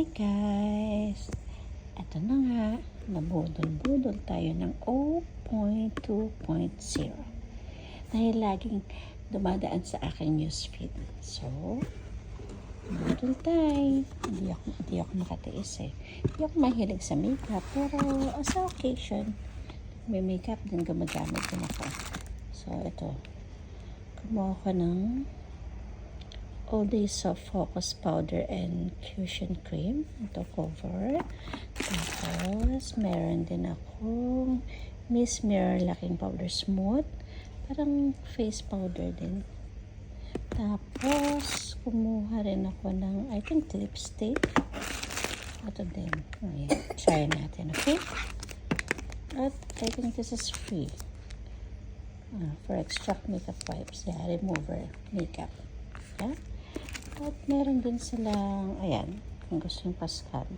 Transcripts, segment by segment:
Hi guys! Ito na nga, nabudol-budol tayo ng 0.2.0 dahil laging dumadaan sa aking newsfeed. So, budol tayo. Hindi ako makatiis eh. Hindi ako mahilig sa makeup, pero sa occasion, may makeup din gumagamit din ako. So, ito. Kumuha ko ng All Day Soft Focus Powder and Cushion Cream. Ito cover. Tapos, meron din akong Miss Mirror Lacking Powder Smooth. Parang face powder din. Tapos, kumuha rin ako ng, I think, lipstick. Ito din. Ayan. Try natin, okay? At I think this is free. For extract makeup wipes. Yeah, remover makeup. Yeah? At meron din silang, ayan, kung gusto yung pascal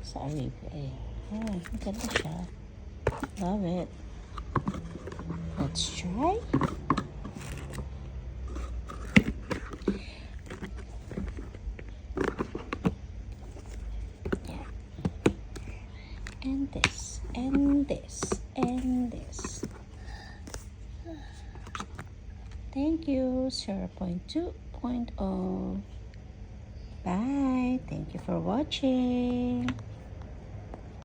sa Arabia. Ayan, maganda siya. Love it. Let's try. Yeah. And this, and this, and this. Thank you, 0.2.0. Bye. Thank you for watching.